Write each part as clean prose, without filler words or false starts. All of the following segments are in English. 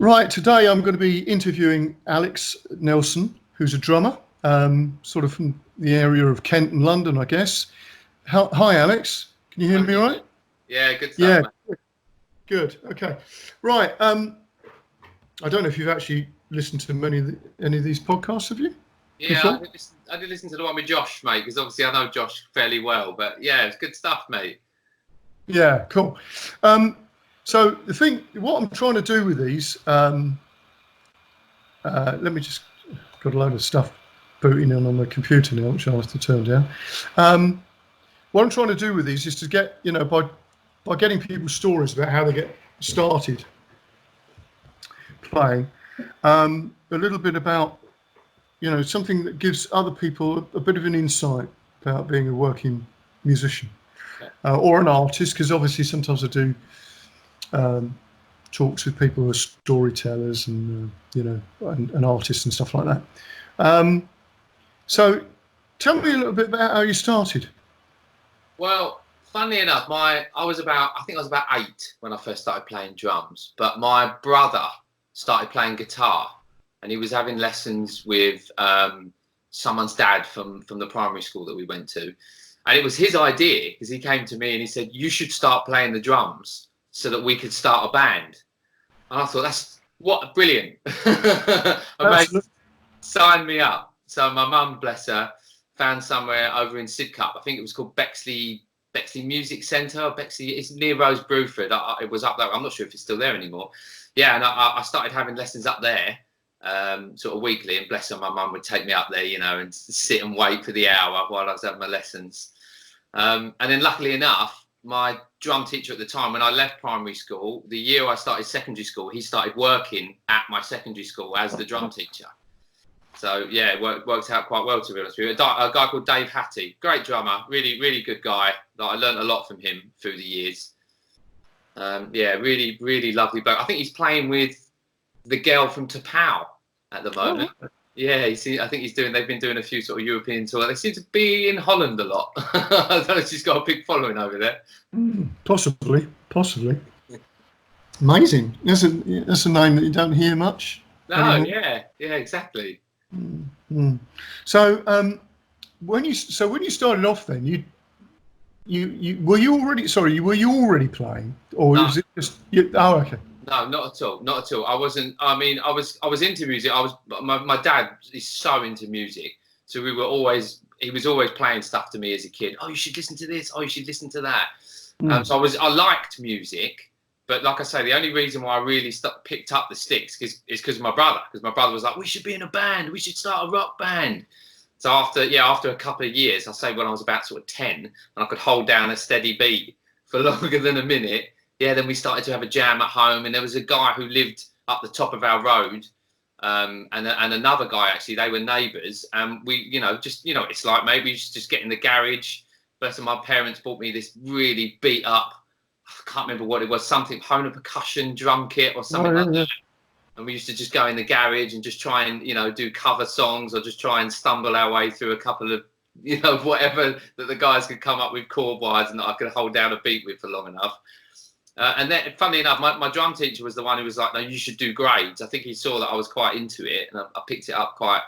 Right, today I'm going to be interviewing Alex Nelson, who's a drummer, sort of from the area of Kent and London, I guess. Hi, Alex. Can you hear me all right? Yeah, good Yeah, stuff, mate. good. Okay. Right. I don't know if you've actually listened to any of these podcasts, have you? Yeah, Before? I did listen to the one with Josh, mate, because obviously I know Josh fairly well. But yeah, it's good stuff, mate. Yeah, cool. So what I'm trying to do with these, let me just got a load of stuff booting in on the computer now, which I have to turn down. What I'm trying to do with these is to get, by getting people's stories about how they get started playing, a little bit about, something that gives other people a bit of an insight about being a working musician or an artist, because obviously sometimes I do talks with people who are storytellers and, and artists and stuff like that. So tell me a little bit about how you started. Well, funnily enough, I think I was about 8 when I first started playing drums. But my brother started playing guitar, and he was having lessons with someone's dad from the primary school that we went to. And it was his idea, because he came to me and he said, "You should start playing the drums so that we could start a band." And I thought, that's what brilliant. Amazing. Sign me up. So my mum, bless her, found somewhere over in Sidcup. I think it was called Bexley Music Centre. Bexley, it's near Rose Bruford. It was up there. I'm not sure if it's still there anymore. Yeah, and I started having lessons up there, sort of weekly. And bless her, my mum would take me up there, and sit and wait for the hour while I was having my lessons. And then luckily enough, my drum teacher at the time, when I left primary school, the year I started secondary school, he started working at my secondary school as the drum teacher. So yeah, it worked out quite well, to be honest with you. A guy called Dave Hattie, great drummer, really, really good guy. I learned a lot from him through the years. Yeah, really, really lovely bloke. I think he's playing with the girl from Tapau at the moment. Oh. Yeah, I think they've been doing a few sort of European tours. They seem to be in Holland a lot. I don't know if she's got a big following over there. Possibly. Amazing. That's a name that you don't hear much. No, anymore. Yeah, exactly. Mm-hmm. So when you started off, then were you already playing, or was it just you? Oh, okay. No, not at all. I wasn't. I mean, I was into music. My dad is so into music, so he was always playing stuff to me as a kid. Oh, you should listen to this. Oh, you should listen to that. So I liked music, but like I say, the only reason why I really picked up the sticks is because of my brother. Because my brother was like, "We should be in a band. We should start a rock band." So after a couple of years, I say when I was about sort of 10, and I could hold down a steady beat for longer than a minute. Yeah, then we started to have a jam at home, and there was a guy who lived up the top of our road, and another guy, actually. They were neighbours, and we, it's like maybe you should just get in the garage. But my parents bought me this really beat up, I can't remember what it was, something Hona percussion drum kit or something like that. And we used to just go in the garage and just try and, do cover songs, or just try and stumble our way through a couple of, whatever that the guys could come up with chord-wise and that I could hold down a beat with for long enough. And then, funnily enough, my drum teacher was the one who was like, "No, you should do grades." I think he saw that I was quite into it, and I picked it up quite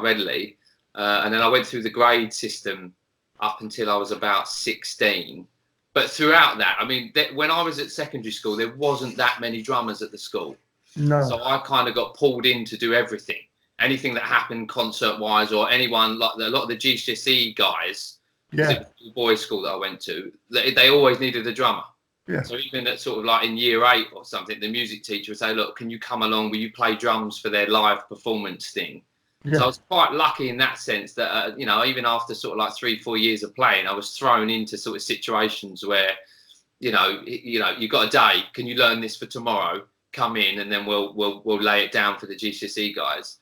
readily. And then I went through the grade system up until I was about 16. But throughout that, I mean, when I was at secondary school, there wasn't that many drummers at the school. No. So I kind of got pulled in to do everything. Anything that happened concert-wise, or anyone, like a lot of the GCSE guys, because it was a boys' school that I went to, they always needed a drummer. Yeah. So even at sort of like in year 8 or something, the music teacher would say, "Look, can you come along? Will you play drums for their live performance thing?" Yeah. So I was quite lucky in that sense that, even after sort of like 3-4 years of playing, I was thrown into sort of situations where, you got a day. Can you learn this for tomorrow? Come in, and then we'll lay it down for the GCSE guys.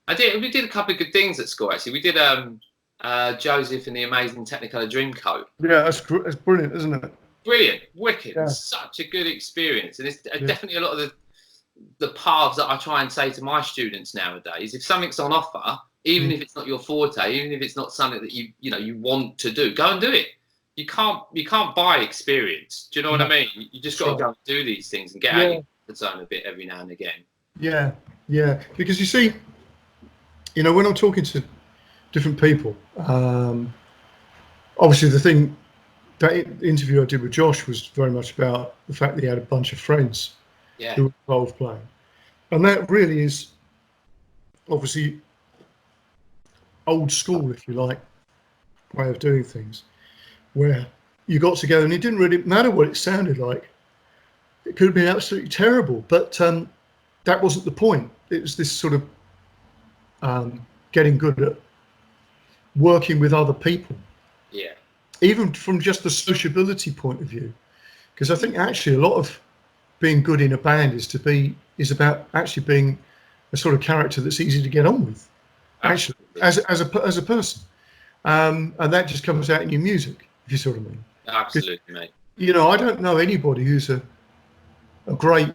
We did a couple of good things at school, actually. We did Joseph and the Amazing Technicolor Dreamcoat. Yeah, that's brilliant, isn't it? Brilliant, wicked, such a good experience. And it's definitely a lot of the paths that I try and say to my students nowadays. If something's on offer, even if it's not your forte, even if it's not something that you want to do, go and do it. You can't buy experience. Do you know what I mean? You just got to go and do these things and get out of comfort zone a bit every now and again. Yeah, yeah. Because you see, when I'm talking to different people, obviously that interview I did with Josh was very much about the fact that he had a bunch of friends Yeah, who were involved playing. And that really is obviously old school, if you like, way of doing things, where you got together and it didn't really matter what it sounded like. It could have been absolutely terrible, but that wasn't the point. It was this sort of getting good at working with other people, yeah, even from just the sociability point of view. Because I think actually a lot of being good in a band is about actually being a sort of character that's easy to get on with, actually, absolutely. as a person, and that just comes out in your music, if you sort of mean. Absolutely, mate. I don't know anybody who's a great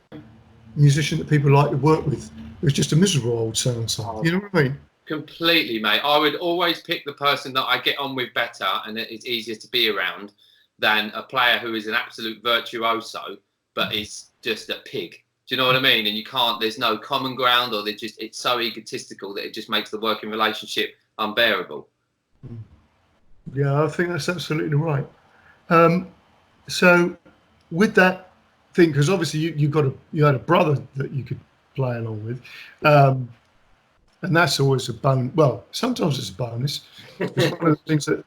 musician that people like to work with who's just a miserable old so-and-so. You know what I mean? Completely, mate. I would always pick the person that I get on with better and that is easier to be around than a player who is an absolute virtuoso but is just a pig. Do you know what I mean? And there's no common ground, or it's so egotistical that it just makes the working relationship unbearable. Yeah, I think that's absolutely right. So with that thing, because obviously you had a brother that you could play along with, and that's always a bonus. Well, sometimes it's a bonus. It's one of the things that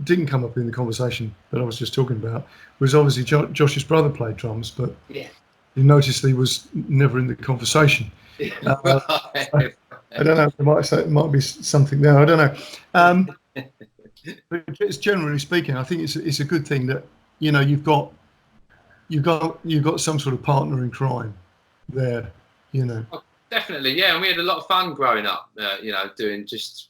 didn't come up in the conversation that I was just talking about was obviously Josh's brother played drums, but Yeah. you noticed he was never in the conversation. I don't know. It might be something there. I don't know. But just generally speaking, I think it's a good thing that you've got some sort of partner in crime there. Oh, definitely, yeah. And we had a lot of fun growing up. Doing just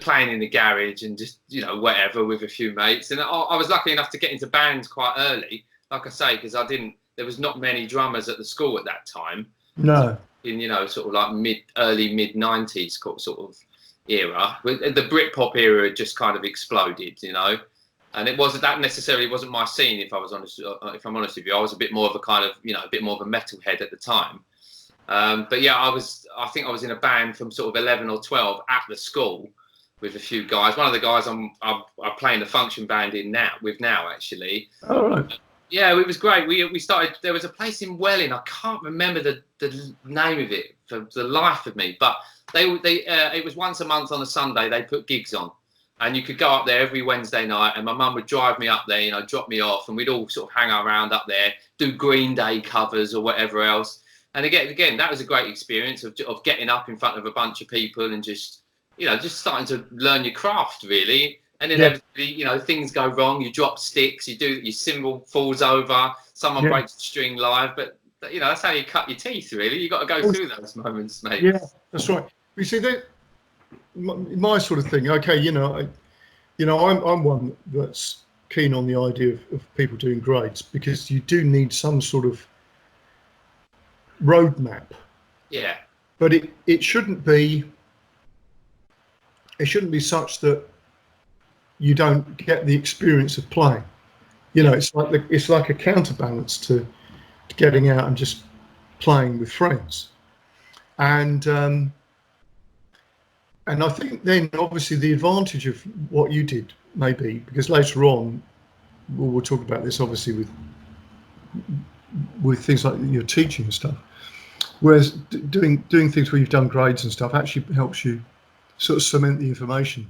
playing in the garage and just whatever with a few mates. And I was lucky enough to get into bands quite early, like I say, because there was not many drummers at the school at that time. No. In sort of like early mid 90s sort of era. The Britpop era had just kind of exploded, and that necessarily wasn't my scene. If I'm honest with you, I was a bit more of a kind of a bit more of a metalhead at the time. But yeah, I think I was in a band from sort of 11 or 12 at the school with a few guys. One of the guys I'm playing the function band now actually. All right. Yeah, it was great. We started. There was a place in Welling. I can't remember the name of it for the life of me. But it was once a month on a Sunday. They put gigs on, and you could go up there every Wednesday night. And my mum would drive me up there, drop me off, and we'd all sort of hang around up there, do Green Day covers or whatever else. And again, that was a great experience of getting up in front of a bunch of people and just starting to learn your craft really. And inevitably, things go wrong. You drop sticks. Your cymbal falls over. Someone breaks the string live. But that's how you cut your teeth. Really, you got to go through those moments, mate. Yeah, that's right. You see, my sort of thing. Okay, I'm one that's keen on the idea of people doing grades because you do need some sort of roadmap. Yeah. But it shouldn't be. It shouldn't be such that you don't get the experience of playing. It's like a counterbalance to getting out and just playing with friends. And I think then obviously the advantage of what you did maybe, because later on we'll talk about this obviously with things like your teaching and stuff. Whereas doing things where you've done grades and stuff actually helps you sort of cement the information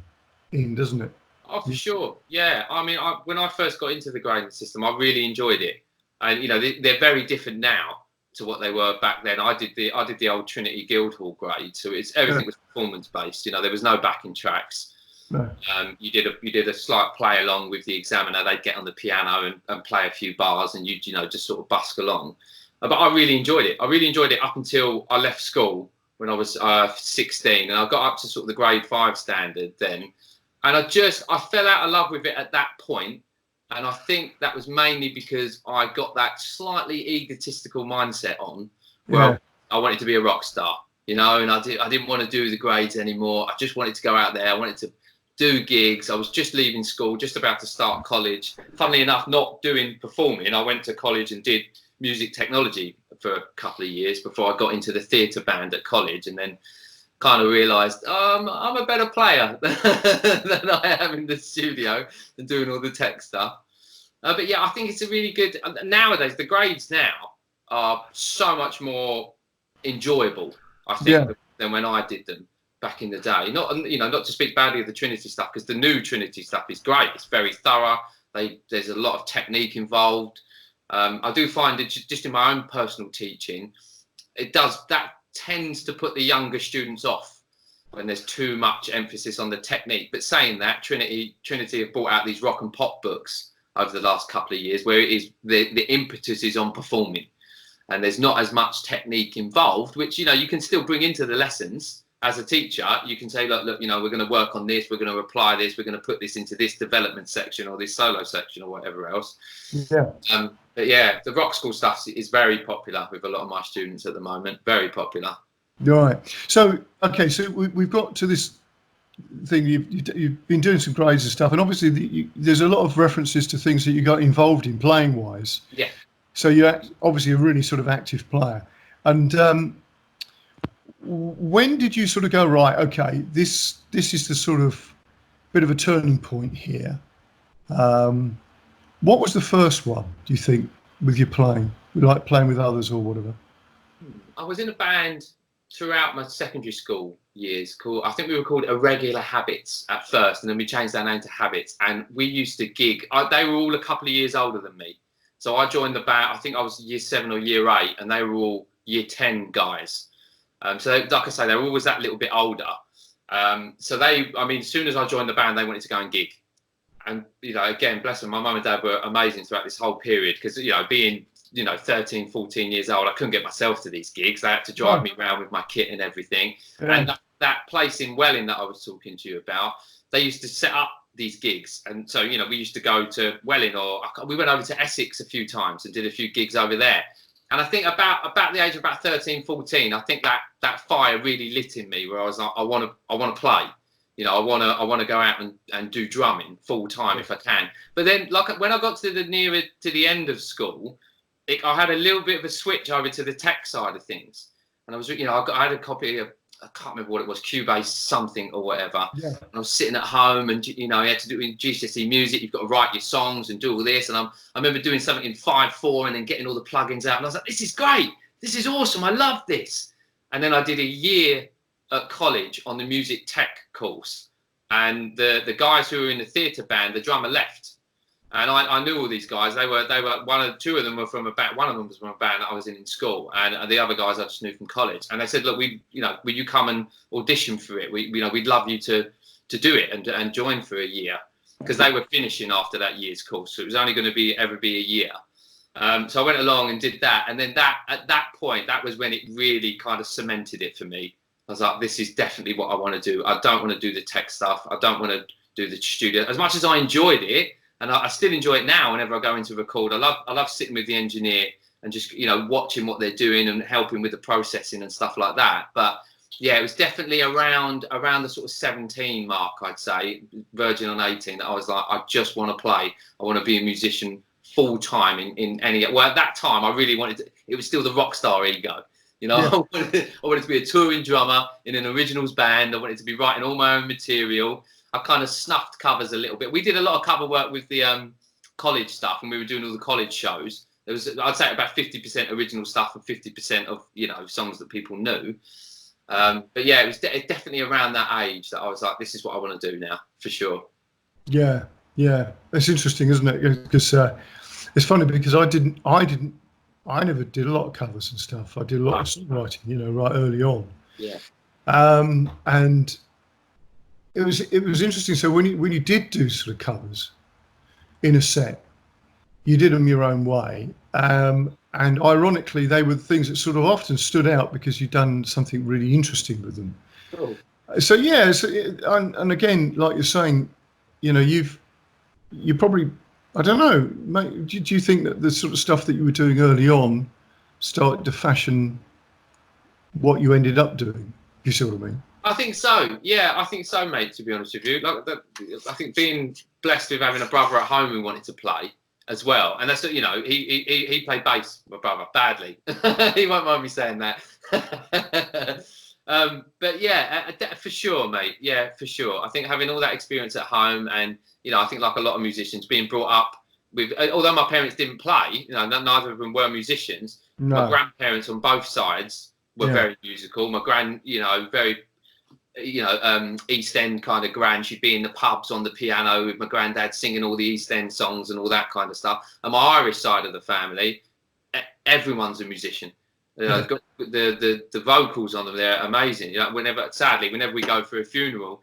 in, doesn't it? Oh, for sure. Yeah. I mean, when I first got into the grading system, I really enjoyed it. And they're very different now to what they were back then. I did the old Trinity Guildhall grade, so everything was performance based. There was no backing tracks. No. You did a slight play along with the examiner. They'd get on the piano and play a few bars, and you'd just sort of busk along. But I really enjoyed it. I really enjoyed it up until I left school when I was 16, and I got up to sort of the grade 5 standard then. And I fell out of love with it at that point. And I think that was mainly because I got that slightly egotistical mindset on where I wanted to be a rock star, and I didn't want to do the grades anymore. I just wanted to go out there. I wanted to do gigs. I was just leaving school, just about to start college. Funnily enough, not doing performing. I went to college and did music technology for a couple of years before I got into the theatre band at college, and then kind of realised I'm a better player than I am in the studio and doing all the tech stuff. But yeah, I think it's a really good. Nowadays, the grades now are so much more enjoyable, I think, than when I did them back in the day. Not to speak badly of the Trinity stuff, because the new Trinity stuff is great. It's very thorough. There's a lot of technique involved. I do find that just in my own personal teaching, that tends to put the younger students off when there's too much emphasis on the technique. But saying that, Trinity have brought out these rock and pop books over the last couple of years, where it is the impetus is on performing, and there's not as much technique involved, which you can still bring into the lessons. As a teacher, you can say, look, we're going to work on this, we're going to apply this, we're going to put this into this development section or this solo section or whatever else. Yeah. But yeah, the rock school stuff is very popular with a lot of my students at the moment. Very popular. Right. So, okay, so we've got to this thing. You've been doing some grades and stuff, and obviously there's a lot of references to things that you got involved in playing wise. Yeah. So you're obviously a really sort of active player. And when did you sort of go, right, okay, this is the sort of bit of a turning point here? What was the first one, do you think, with your playing, like playing with others or whatever? I was in a band throughout my secondary school years I think we were called Irregular Habits at first, and then we changed our name to Habits, and we used to gig. They were all a couple of years older than me. So I joined the band, I think I was year 7 or year 8, and they were all year 10 guys. So like I say, they were always that little bit older. So as soon as I joined the band, they wanted to go and gig. And, again, bless them, my mum and dad were amazing throughout this whole period, because, being, 13, 14 years old, I couldn't get myself to these gigs. They had to drive me around with my kit and everything. Yeah. And that place in Welling that I was talking to you about, they used to set up these gigs. And so, we used to go to Welling, or we went over to Essex a few times and did a few gigs over there. And I think about the age of about 13, 14, I think that fire really lit in me, where I was like, I want to play. I want to go out and do drumming full time if I can. But then, like when I got to nearer to the end of school, I had a little bit of a switch over to the tech side of things. And I was, I had a copy of, I can't remember what it was, Cubase something or whatever. Yeah. And I was sitting at home, and you had to do in GCSE music. You've got to write your songs and do all this. And I remember doing something in 5/4 and then getting all the plugins out. And I was like, this is great. This is awesome. I love this. And then I did a year at college on the music tech course, and the guys who were in the theatre band, the drummer left, and I knew all these guys. They were two of them were from a band. One of them was from a band that I was in school, and the other guys I just knew from college. And they said, look, will you come and audition for it? We'd love you to do it and join for a year, because they were finishing after that year's course, so it was only going to ever be a year. So I went along and did that, and then at that point, that was when it really kind of cemented it for me. I was like, this is definitely what I want to do. I don't want to do the tech stuff. I don't want to do the studio. As much as I enjoyed it, and I still enjoy it now whenever I go into a record, I love sitting with the engineer and just, watching what they're doing and helping with the processing and stuff like that. But yeah, it was definitely around the sort of 17 mark, I'd say, verging on 18, that I was like, I just want to play. I want to be a musician full time in any. Well, at that time, I really wanted to. It was still the rock star ego. Yeah. I wanted to be a touring drummer in an originals band. I wanted to be writing all my own material. I kind of snuffed covers a little bit. We did a lot of cover work with the college stuff, and we were doing all the college shows. There was, I'd say, about 50% original stuff and 50% of songs that people knew. But yeah, it was definitely around that age that I was like, this is what I want to do now, for sure. Yeah, it's interesting, isn't it? Because it's funny, because I never did a lot of covers and stuff. I did a lot of songwriting, right early on. Yeah. And it was interesting. So when you did do sort of covers in a set, you did them your own way. And ironically, they were things that sort of often stood out because you'd done something really interesting with them. Oh. So yeah, and again, like you're saying, you probably, I don't know, mate, do you think that the sort of stuff that you were doing early on started to fashion what you ended up doing? You see what I mean? I think so. Yeah, I think so, mate, to be honest with you. I think being blessed with having a brother at home who wanted to play as well. And that's, you know, he played bass, my brother, badly. He won't mind me saying that. But yeah, for sure, mate. Yeah, for sure. I think having all that experience at home, and you know, I think like a lot of musicians, being brought up with, although my parents didn't play, you know, neither of them were musicians. My No. grandparents on both sides were very musical. My gran, you know, very, you know, East End kind of grand. She'd be in the pubs on the piano with my granddad singing all the East End songs and all that kind of stuff. And my Irish side of the family, everyone's a musician. You know, got the vocals on them, they're amazing. You know, sadly, whenever we go for a funeral,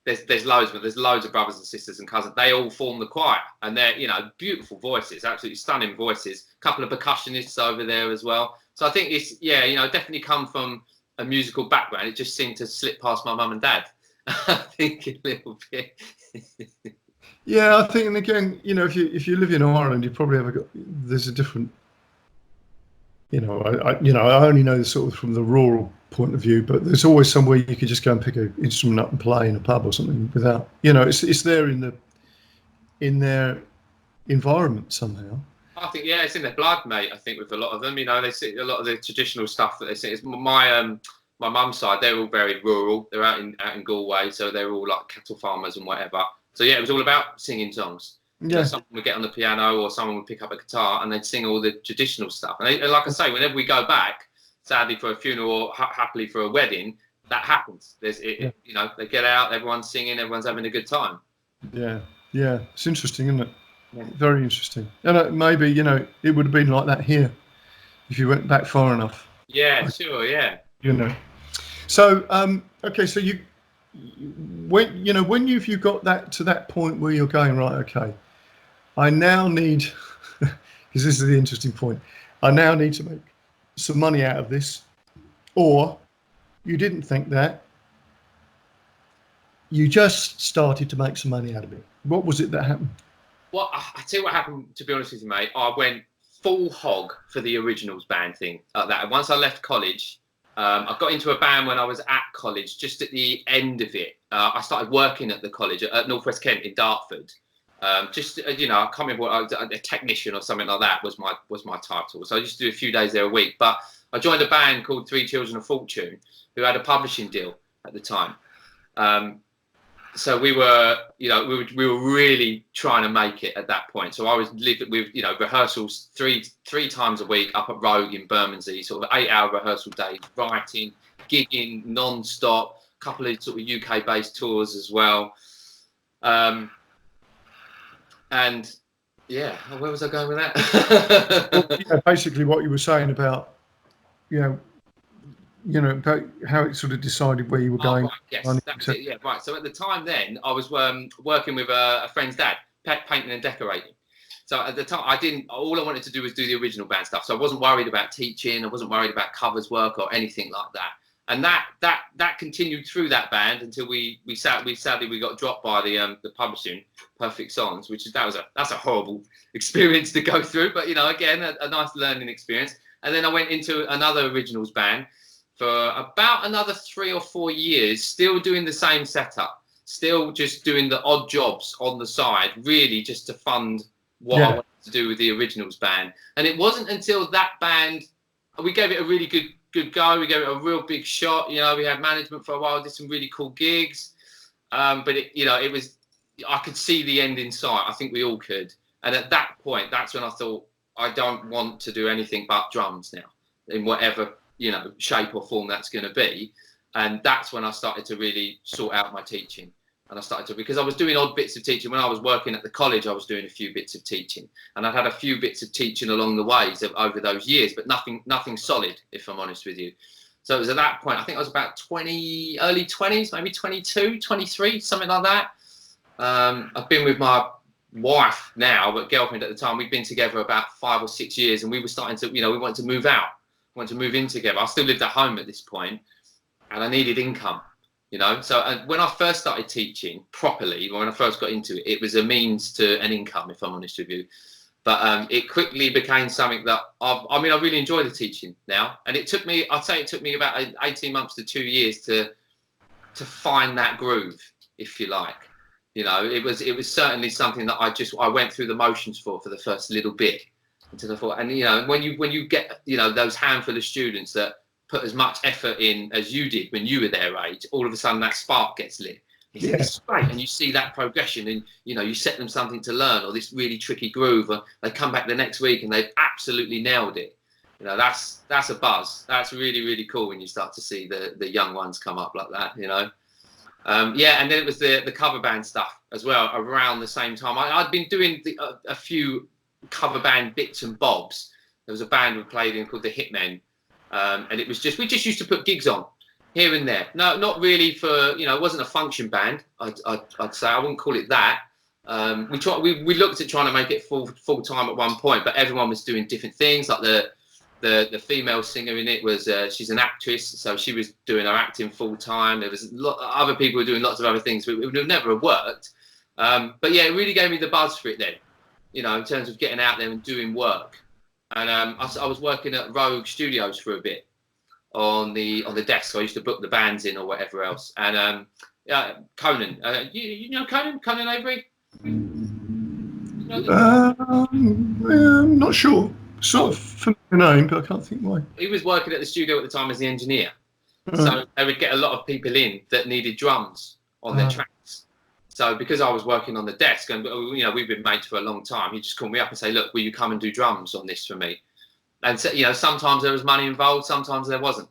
there's loads of brothers and sisters and cousins. They all form the choir, and they're, you know, beautiful voices, absolutely stunning voices. A couple of percussionists over there as well. So I think it's, yeah, you know, definitely come from a musical background. It just seemed to slip past my mum and dad. I think a little bit. Yeah, I think, and again, you know, if you live in Ireland, you probably there's a different, you know, I only know this sort of from the rural point of view, but there's always somewhere you could just go and pick an instrument up and play in a pub or something without, you know, it's there in their environment somehow. I think, yeah, it's in their blood, mate. I think with a lot of them, you know, they see a lot of the traditional stuff that they see. It's my mum's side, they're all very rural. They're out in Galway, so they're all like cattle farmers and whatever. So yeah, it was all about singing songs. Yeah. So someone would get on the piano, or someone would pick up a guitar, and they'd sing all the traditional stuff. And like I say, whenever we go back, sadly for a funeral or happily for a wedding, that happens. You know, they get out, everyone's singing, everyone's having a good time. Yeah, yeah, it's interesting, isn't it? Yeah. Very interesting. And maybe, you know, it would have been like that here if you went back far enough. Yeah, sure, yeah. You know. So, okay, so when you got that to that point where you're going, right, okay, I now need, because this is the interesting point, I now need to make some money out of this, or you didn't think that, you just started to make some money out of it. What was it that happened? Well, I tell you what happened, to be honest with you, mate. I went full hog for the Originals band thing like that. And once I left college, I got into a band when I was at college, just at the end of it. I started working at the college at Northwest Kent in Dartford. You know, I can't remember what a technician or something like that was my title. So I used to do a few days there a week. But I joined a band called Three Children of Fortune, who had a publishing deal at the time. So we were, you know, we were really trying to make it at that point. So I was living with, you know, rehearsals three times a week up at Rogue in Bermondsey, sort of 8-hour rehearsal days, writing, gigging non-stop, a couple of sort of UK-based tours as well. And yeah, where was I going with that? Well, yeah, basically what you were saying about, you know, about how it sort of decided where you were going. Right, yes, that's it. Yeah, right. So at the time then, I was working with a friend's dad, painting and decorating. So at the time, all I wanted to do was do the original band stuff. So I wasn't worried about teaching. I wasn't worried about covers work or anything like that. And that continued through that band until we sadly got dropped by the publishing, Perfect Songs, that's a horrible experience to go through. But, you know, again, a nice learning experience. And then I went into another Originals band for about another 3 or 4 years, still doing the same setup, still just doing the odd jobs on the side, really just to fund what I wanted to do with the Originals band. And it wasn't until that band, we gave it a really good go. We gave it a real big shot. You know, we had management for a while, did some really cool gigs. But I could see the end in sight. I think we all could. And at that point, that's when I thought, I don't want to do anything but drums now, in whatever, you know, shape or form that's going to be. And that's when I started to really sort out my teaching. And I started to, because I was doing odd bits of teaching. When I was working at the college, I was doing a few bits of teaching. And I'd had a few bits of teaching along the ways over those years, but nothing solid, if I'm honest with you. So it was at that point, I think I was about early 20s, maybe 22, 23, something like that. I've been with my wife now, but girlfriend at the time. We'd been together about 5 or 6 years, and we were starting to, you know, we wanted to move out. Want to move in together. I still lived at home at this point, and I needed income, you know. So when I first started teaching properly, when I first got into it, it was a means to an income, if I'm honest with you. But it quickly became something that I really enjoy the teaching now, and I'd say it took me about 18 months to 2 years to find that groove, if you like. You know, it was certainly something that I went through the motions for the first little bit until I thought, and you know, when you get, you know, those handful of students that put as much effort in as you did when you were their age, all of a sudden that spark gets lit. You think it's great, and you see that progression, and you know, you set them something to learn or this really tricky groove, and they come back the next week and they've absolutely nailed it. You know, that's a buzz. That's really, really cool when you start to see the young ones come up like that. You know. Yeah, and then it was the cover band stuff as well around the same time. I'd been doing a few cover band bits and bobs. There was a band we played in called the Hitmen, and it was just, we just used to put gigs on here and there. No, not really for, you know, it wasn't a function band. I'd say I wouldn't call it that. We looked at trying to make it full time at one point, but everyone was doing different things. Like the female singer in it was she's an actress, so she was doing her acting full time. There was other people were doing lots of other things. It would have never worked. But yeah, it really gave me the buzz for it then, you know, in terms of getting out there and doing work. And I was working at Rogue Studios for a bit on the desk. So I used to book the bands in or whatever else. And Conan, you know Conan Avery? I'm not sure. Sort of familiar name, but I can't think why. He was working at the studio at the time as the engineer. So they would get a lot of people in that needed drums on their tracks. So because I was working on the desk, and you know, we've been mates for a long time, he just called me up and say, look, will you come and do drums on this for me? And so, you know, sometimes there was money involved, sometimes there wasn't.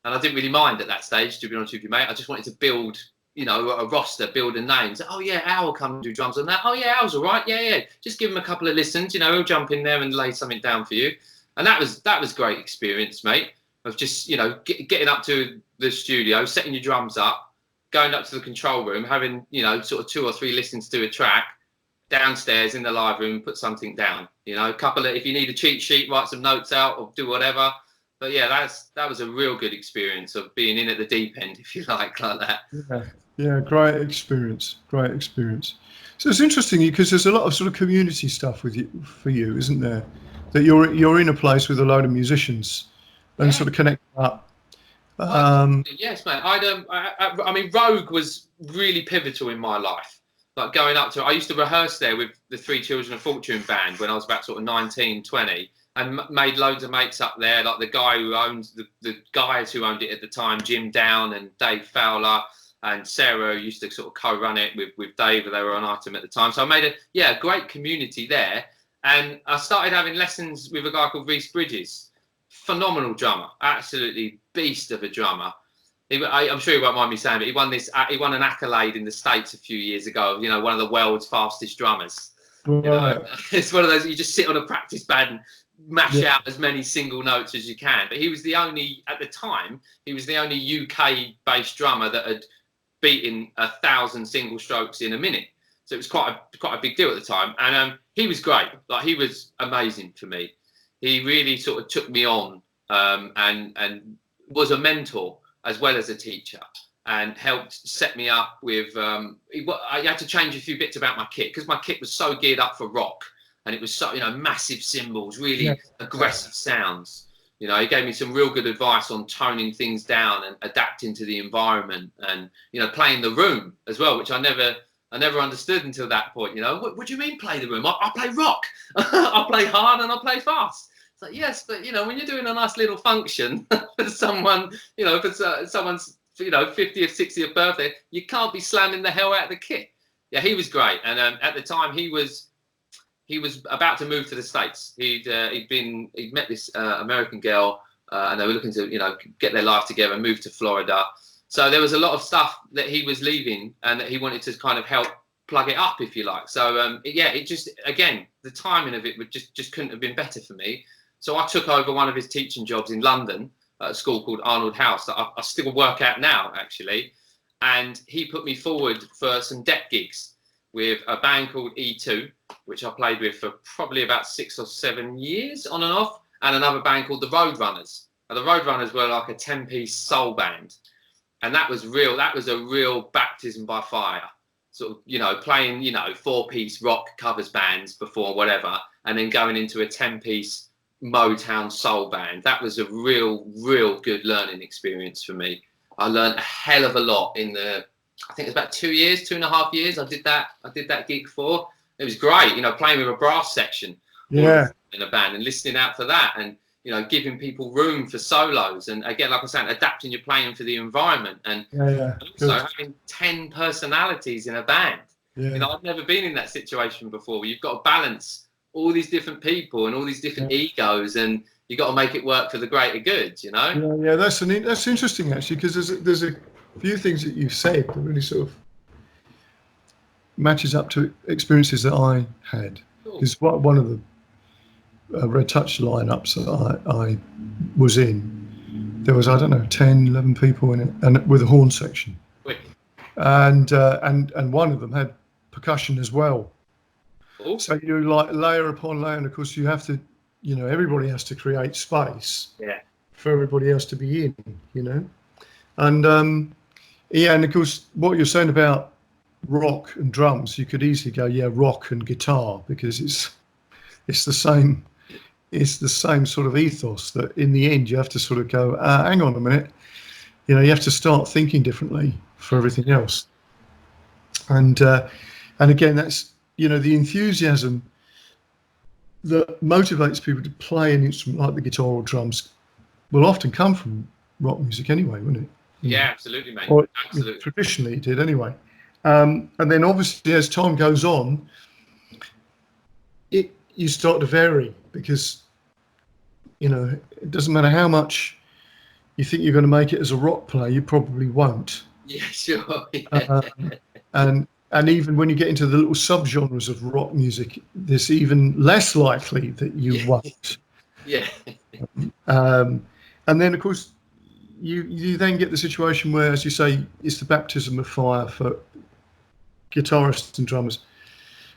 And I didn't really mind at that stage, to be honest with you, mate. I just wanted to build, you know, a roster, build a name. So, oh yeah, Al will come and do drums on that. Oh yeah, Al's all right. Yeah. Just give him a couple of listens, you know, he'll jump in there and lay something down for you. And that was great experience, mate, of just, you know, getting up to the studio, setting your drums up, going up to the control room, having, you know, sort of 2 or 3 listens to a track, downstairs in the live room, put something down, you know, a couple of, if you need a cheat sheet, write some notes out or do whatever. But yeah, that was a real good experience of being in at the deep end, if you like that. Yeah, great experience. So it's interesting because there's a lot of sort of community stuff for you, isn't there? That you're in a place with a load of musicians and sort of connect up. Yes, mate. I mean, Rogue was really pivotal in my life. Like going up to, I used to rehearse there with the Three Children of Fortune band when I was about sort of 19, 20, and made loads of mates up there. Like the guy who owned the guys who owned it at the time, Jim Down and Dave Fowler, and Sarah used to sort of co-run it with Dave. They were on Item at the time. So I made a great community there. And I started having lessons with a guy called Reese Bridges. Phenomenal drummer, absolutely beast of a drummer. I'm sure he won't mind me saying, but he won an accolade in the States a few years ago. You know, one of the world's fastest drummers. You know, it's one of those, you just sit on a practice pad and mash out as many single notes as you can. But he was the only, at the time, he was the only UK-based drummer that had beaten 1,000 single strokes in a minute. So it was quite a big deal at the time. And he was great. Like, he was amazing for me. He really sort of took me on and was a mentor as well as a teacher, and helped set me up with, I had to change a few bits about my kit because my kit was so geared up for rock, and it was so, you know, massive cymbals, really aggressive sounds. You know, he gave me some real good advice on toning things down and adapting to the environment, and, you know, playing the room as well, which I never understood until that point. You know, what do you mean play the room? I play rock. I play hard and I play fast. It's like, yes, but, you know, when you're doing a nice little function for someone, you know, for someone's, you know, 50th, 60th birthday, you can't be slamming the hell out of the kit. Yeah, he was great. And at the time, he was about to move to the States. He'd met this American girl, and they were looking to, you know, get their life together and move to Florida. So there was a lot of stuff that he was leaving and that he wanted to kind of help plug it up, if you like. So it just, again, the timing of it would just couldn't have been better for me. So I took over one of his teaching jobs in London at a school called Arnold House that I still work at now, actually. And he put me forward for some deck gigs with a band called E2, which I played with for probably about 6 or 7 years on and off, and another band called the Roadrunners. Now, the Roadrunners were like a 10-piece soul band. And that was a real baptism by fire. Sort of, you know, playing, you know, 4-piece rock covers bands before whatever, and then going into a 10-piece Motown soul band. That was a real good learning experience for me. I learned a hell of a lot in the I think it was about 2 years, 2.5 years. I did that gig for. It was great, you know, playing with a brass section in a band and listening out for that, and you know, giving people room for solos, and again, like I was saying, adapting your playing for the environment, and also having 10 personalities in a band. You know, I've never been in that situation before, where you've got to balance all these different people and all these different egos, and you got to make it work for the greater good, you know. That's interesting, actually, because there's a few things that you've said that really sort of matches up to experiences that I had. Because one of the Red Touch lineups that I was in, there was, I don't know, 10, 11 people in it, and with a horn section. And one of them had percussion as well. So you like layer upon layer, and of course you have to, you know, everybody has to create space for everybody else to be in, you know. And and of course what you're saying about rock and drums, you could easily go rock and guitar, because it's the same sort of ethos, that in the end you have to sort of go, hang on a minute, you know, you have to start thinking differently for everything else. And again, that's, you know, the enthusiasm that motivates people to play an instrument like the guitar or drums will often come from rock music anyway, wouldn't it? Yeah, absolutely, mate. Or absolutely. Traditionally it did anyway. And then obviously as time goes on, you start to vary, because, you know, it doesn't matter how much you think you're going to make it as a rock player, you probably won't. Yeah, sure. And even when you get into the little subgenres of rock music, there's even less likely that you won't. And then, of course, you then get the situation where, as you say, it's the baptism of fire for guitarists and drummers.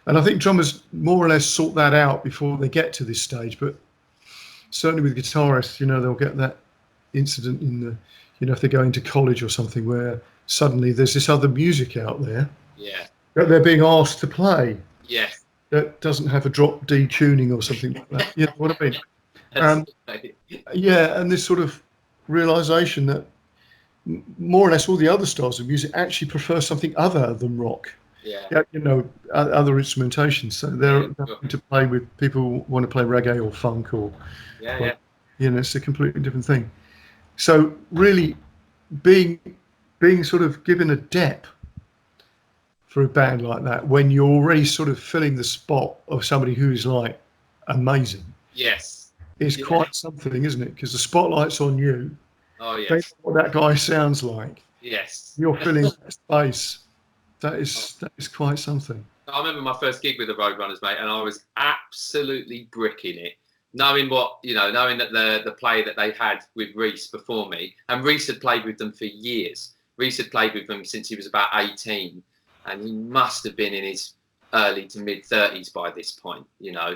And I think drummers more or less sort that out before they get to this stage. But certainly with guitarists, you know, they'll get that incident in the, you know, if they go into college or something, where suddenly there's this other music out there that they're being asked to play. That doesn't have a drop D tuning or something like that. You know what I mean? And this sort of realization that more or less all the other styles of music actually prefer something other than rock. You know, other instrumentation. So they're going to play with people who want to play reggae or funk or you know, it's a completely different thing. So really being sort of given a depth for a band like that, when you're already sort of filling the spot of somebody who's like amazing, is quite something, isn't it? Because the spotlight's on you. They know what that guy sounds like. You're filling that space. That is quite something. I remember my first gig with the Roadrunners, mate, and I was absolutely bricking it, knowing that the play that they had with Reese before me, and Reese had played with them for years. Reese had played with them since he was about 18, and he must have been in his early to mid 30s by this point, you know.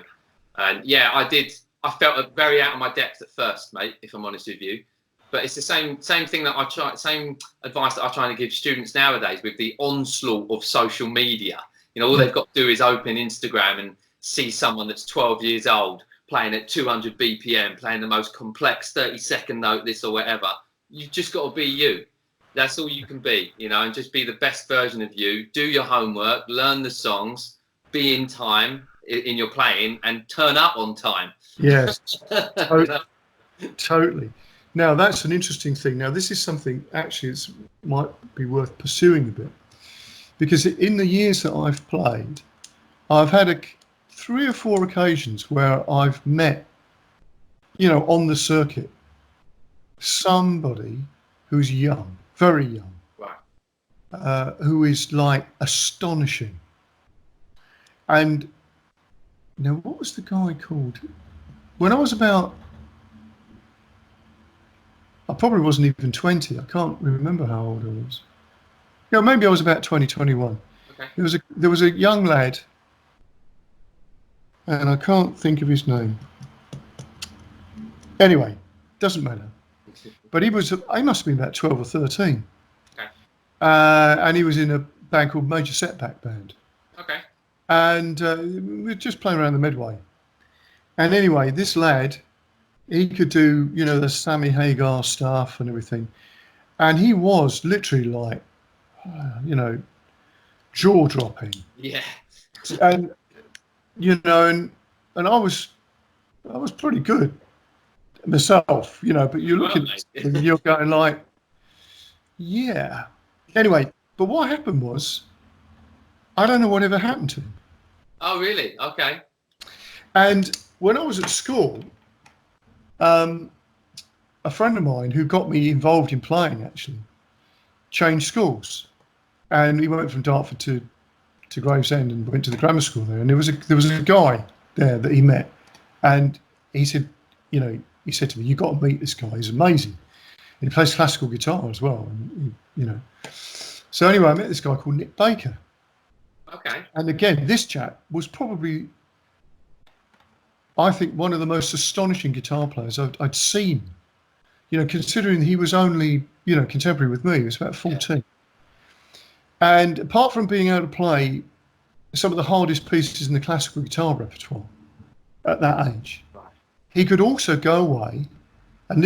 And I felt very out of my depth at first, mate, if I'm honest with you. But it's the same thing that same advice that I'm trying to give students nowadays with the onslaught of social media. You know, all they've got to do is open Instagram and see someone that's 12 years old playing at 200 BPM, playing the most complex 30-second note, this or whatever. You've just got to be you. That's all you can be, you know, and just be the best version of you. Do your homework, learn the songs, be in time in your playing, and turn up on time. Yes, totally. Now, that's an interesting thing. Now, this is something actually it might be worth pursuing a bit, because in the years that I've played, I've had 3 or 4 occasions where I've met, you know, on the circuit, somebody who's young, very young, who is like astonishing. And now, what was the guy called? When I was about, I probably wasn't even 20. I can't remember how old I was. Yeah, maybe I was about 20, 21. There was a young lad, and I can't think of his name. Anyway, doesn't matter. But he must have been about 12 or 13. And he was in a band called Major Setback Band. And we were just playing around the Medway. And anyway, this lad, he could do, you know, the Sammy Hagar stuff and everything. And he was literally like you know, jaw dropping. Yeah. And you know, and I was pretty good myself, you know. But you're Well, looking, mate. and you're going like, yeah. Anyway, but what happened was, I don't know whatever happened to him. Oh, really? Okay. And when I was at school, um, a friend of mine who got me involved in playing actually changed schools, and he went from Dartford to Gravesend and went to the grammar school there. And there was a guy there that he met, and he said, you know, he said to me, "You got to meet this guy. He's amazing. And he plays classical guitar as well." And he, you know, so anyway, I met this guy called Nick Baker. Okay. And again, this chap was probably, I think, one of the most astonishing guitar players I'd seen. You know, considering he was only, you know, contemporary with me, he was about 14. And apart from being able to play some of the hardest pieces in the classical guitar repertoire at that age, Right. he could also go away and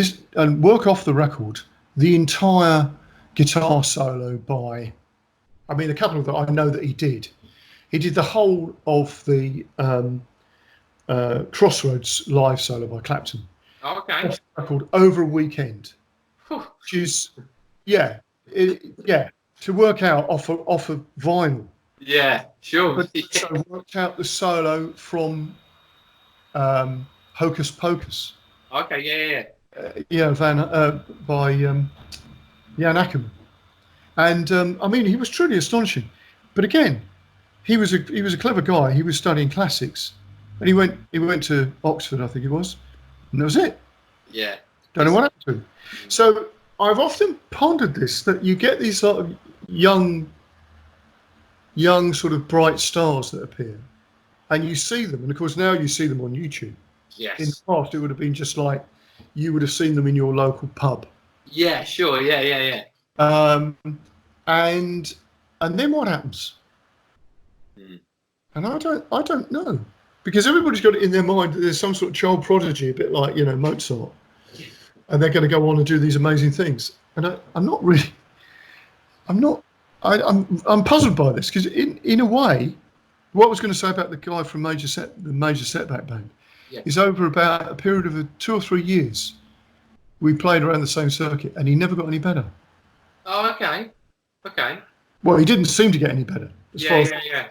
work off the record the entire guitar solo by, I mean, a couple of them I know that he did. He did the whole of the Crossroads live solo by Clapton. Oh, okay. Off the record over a weekend, Whew. which is, yeah, to work out off of vinyl. Yeah, sure. But also worked out the solo from Hocus Pocus. Okay, yeah. By Jan Ackerman. And I mean, he was truly astonishing. But again, he was a clever guy. He was studying classics, and he went to Oxford, I think it was, and that was it. Yeah. Don't know what happened to him. So I've often pondered this, that you get these sort of young sort of bright stars that appear, and you see them, and of course now you see them on YouTube. Yes. In the past, it would have been just like you would have seen them in your local pub. Yeah, sure. Yeah. And then what happens? And I don't know, because everybody's got it in their mind that there's some sort of child prodigy, a bit like, you know, Mozart, and they're going to go on and do these amazing things. And I'm puzzled by this, because in a way, what I was going to say about the guy from the Major Setback Band is over about a period of 2 or 3 years, we played around the same circuit, and he never got any better. Oh, okay. Well, he didn't seem to get any better. Yeah.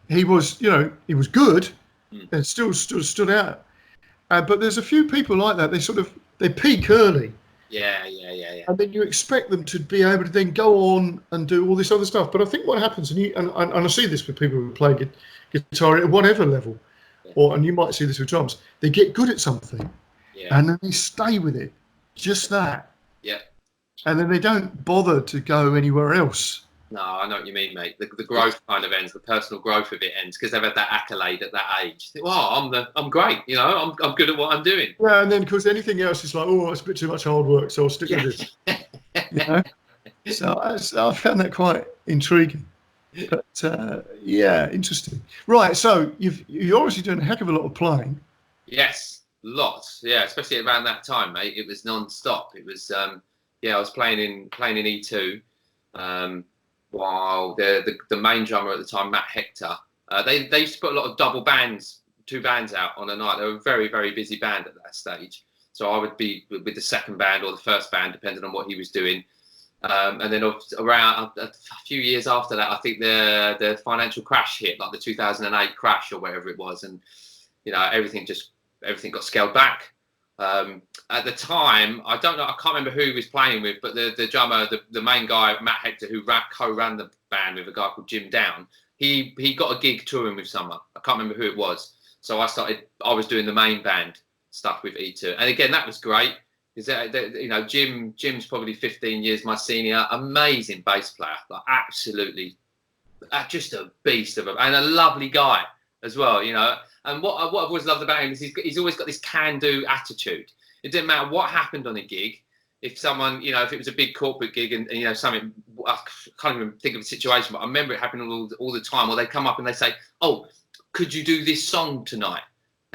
He was, you know, he was good, and still stood out. But there's a few people like that. They peak early. Yeah. And then you expect them to be able to then go on and do all this other stuff. But I think what happens, and I see this with people who play guitar at whatever level, and you might see this with drums, they get good at something, and then they stay with it, just that. Yeah. And then they don't bother to go anywhere else. No, I know what you mean, mate. The growth kind of ends. The personal growth of it ends because they've had that accolade at that age. Well, I'm great. You know, I'm good at what I'm doing. Yeah, and then because anything else is like, oh, it's a bit too much hard work, so I'll stick with it. You know, so I found that quite intriguing. But interesting. Right, so you're obviously doing a heck of a lot of playing. Yes, lots. Yeah, especially around that time, mate. It was non-stop. It was I was playing in E2. While the main drummer at the time, Matt Hector, they used to put a lot of double bands, 2 bands out on a night. They were a very, very busy band at that stage. So I would be with the second band or the first band, depending on what he was doing. And then around a few years after that, I think the financial crash hit, like the 2008 crash or whatever it was, and you know everything got scaled back. At the time, I don't know, I can't remember who he was playing with, but the drummer, the main guy, Matt Hector, who co-ran the band with a guy called Jim Down, he got a gig touring with someone. I can't remember who it was. So I was doing the main band stuff with E2, and again that was great because you know Jim's probably 15 years my senior, amazing bass player, like absolutely, just a beast of and a lovely guy as well, you know. And what I've always loved about him is he's always got this can-do attitude. It didn't matter what happened on a gig. If someone, you know, if it was a big corporate gig and you know something, I can't even think of a situation, but I remember it happening all the time. Where they come up and they say, "Oh, could you do this song tonight?"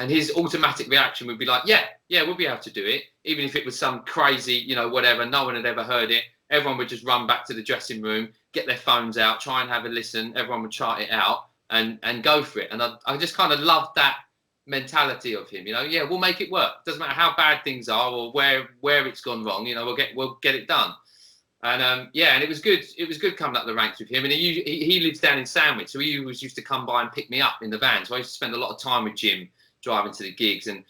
And his automatic reaction would be like, "Yeah, we'll be able to do it," even if it was some crazy, you know, whatever. No one had ever heard it, everyone would just run back to the dressing room, get their phones out, try and have a listen. Everyone would chart it out and go for it. And I just kind of loved that mentality of him. Yeah, we'll make it work. Doesn't matter how bad things are or where it's gone wrong. We'll get it done. And and it was good. It was good coming up the ranks with him. And he lives down in Sandwich, so he always used to come by and pick me up in the van. So I used to spend a lot of time with Jim driving to the gigs. And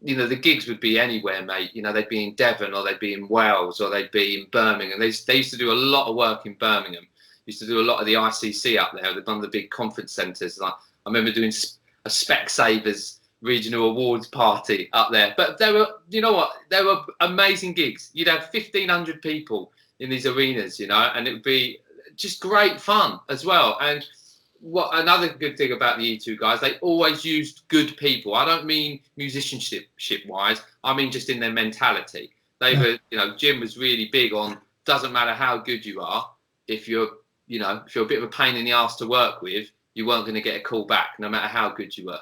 the gigs would be anywhere, mate. They'd be in Devon, or they'd be in Wales, or they'd be in Birmingham. They used to do a lot of work in Birmingham. Used to do a lot of the ICC up there. They've done the big conference centres. Like, I remember doing a Specsavers regional awards party up there. But there were, there were amazing gigs. You'd have 1,500 people in these arenas, and it would be just great fun as well. And what another good thing about the E2 guys, they always used good people. I don't mean musicianship wise, I mean just in their mentality. They were, Jim was really big on, doesn't matter how good you are, if you're a bit of a pain in the ass to work with, you weren't going to get a call back, no matter how good you were.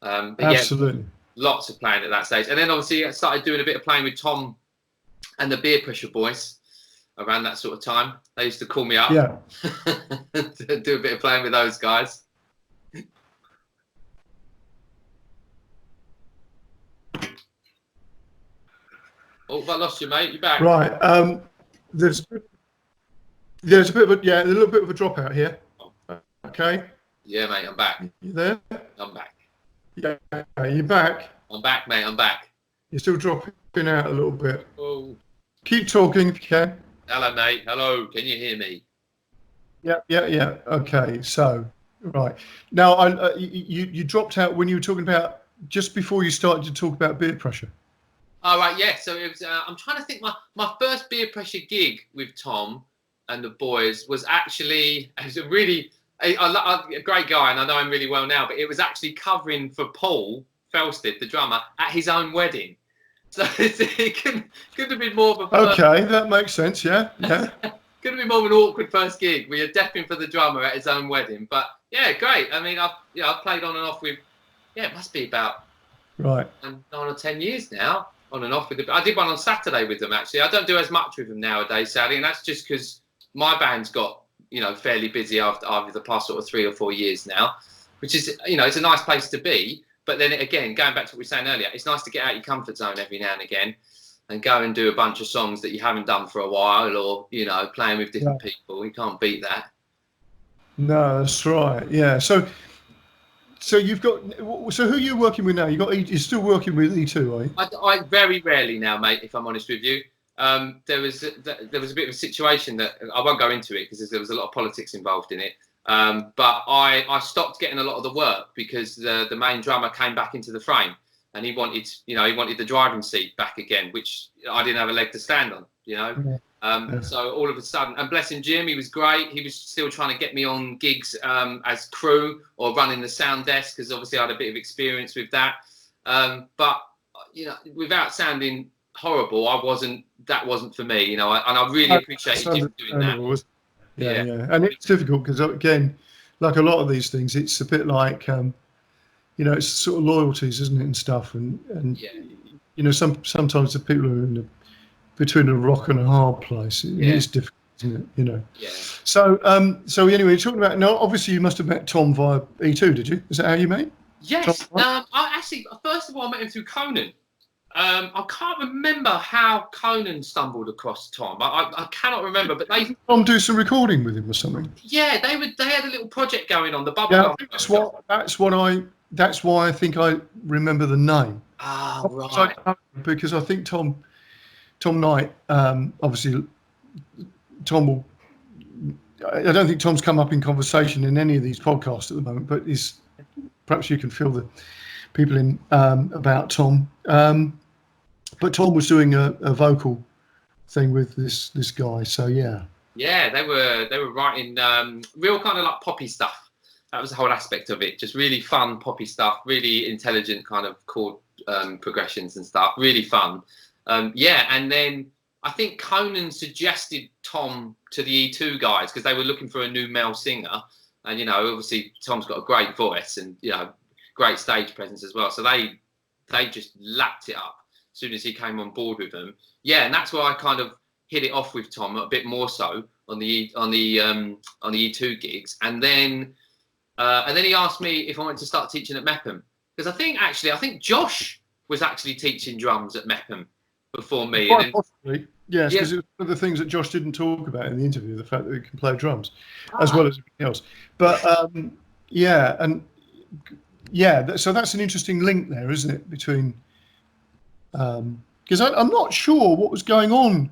But absolutely. Lots of playing at that stage. And then obviously I started doing a bit of playing with Tom and the Beer Pressure Boys around that sort of time. They used to call me up to do a bit of playing with those guys. Oh, I lost you, mate. You back? Right. There's a bit of a little bit of a dropout here. Okay. Yeah, mate. I'm back. You there? I'm back. Yeah. Are you back? I'm back, mate. I'm back. You're still dropping out a little bit. Oh. Keep talking if you can. Hello, mate. Hello. Can you hear me? Yeah. Okay. So, right now, you dropped out when you were talking about just before you started to talk about beer pressure. Oh, right. Yeah. So it was. I'm trying to think. My first Beer Pressure gig with Tom and the boys was actually. It was a really a great guy, and I know him really well now. But it was actually covering for Paul Felsted, the drummer, at his own wedding. So it could have been more of a... Okay, that makes sense, yeah. Could have been more of an awkward first gig. We were deafening for the drummer at his own wedding. But, yeah, great. I mean, I've played on and off with... Yeah, it must be about 9 or 10 years now, on and off with them. I did one on Saturday with them, actually. I don't do as much with them nowadays, sadly, and that's just because my band's got, fairly busy after the past sort of 3 or 4 years now, which is, it's a nice place to be. But then again, going back to what we were saying earlier, it's nice to get out your comfort zone every now and again and go and do a bunch of songs that you haven't done for a while, or, playing with different people. You can't beat that. No, that's right. Yeah. So you've got, so who are you working with now? You're still working with E2, are you? I very rarely now, mate, if I'm honest with you. There was a bit of a situation that I won't go into it because there was a lot of politics involved in it. But I stopped getting a lot of the work because the main drummer came back into the frame, and he wanted the driving seat back again, which I didn't have a leg to stand on, So all of a sudden, and bless him, Jim, he was great. He was still trying to get me on gigs as crew or running the sound desk, because obviously I had a bit of experience with that. But without sounding horrible, that wasn't for me, and I really appreciated Jim doing that. Yeah, and it's difficult because, again, like a lot of these things, it's a bit like, it's sort of loyalties, isn't it, and stuff, and sometimes the people are between a rock and a hard place. It is difficult, isn't it? Yeah. So anyway, you're talking about, now, obviously you must have met Tom via E2, did you? Is that how you met? Yes. I actually, first of all, I met him through Conan. I can't remember how Conan stumbled across Tom. I cannot remember, but they... Did Tom do some recording with him or something? Yeah, they had a little project going on, the Bubble. Yeah, that's why I think I remember the name. Ah, right. Because I think Tom Knight, obviously, Tom will... I don't think Tom's come up in conversation in any of these podcasts at the moment, but perhaps you can fill the people in about Tom. But Tom was doing a vocal thing with this guy, so yeah. Yeah, they were writing real kind of like poppy stuff. That was the whole aspect of it. Just really fun poppy stuff, really intelligent kind of chord progressions and stuff. Really fun. And then I think Conan suggested Tom to the E2 guys because they were looking for a new male singer, and obviously Tom's got a great voice and great stage presence as well. So they just lapped it up as soon as he came on board with them. Yeah, and that's where I kind of hit it off with Tom a bit more so on the E2 gigs, and then he asked me if I wanted to start teaching at Mepham, because I think Josh was actually teaching drums at Mepham before me. Quite possibly, yes, Yeah. because it's one of the things that Josh didn't talk about in the interview, the fact that he can play drums as well as everything else. But so that's an interesting link there, isn't it, between because I'm not sure what was going on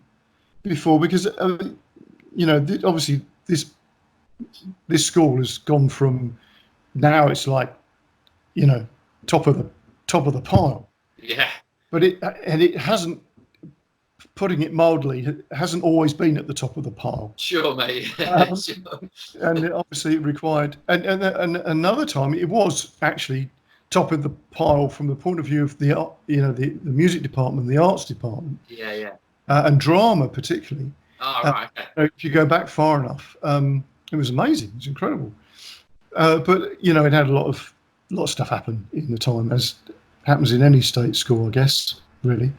before, because obviously this school has gone from, now it's like, top of the pile. Yeah. But it hasn't, putting it mildly, it hasn't always been at the top of the pile. Sure, mate. Sure. And it obviously required, and another time it was actually top of the pile from the point of view of the music department, the arts department. Yeah. And drama particularly. Oh, right. Okay. If you go back far enough, it was amazing. It was incredible. But it had a lot of stuff happen in the time, as happens in any state school, I guess, really.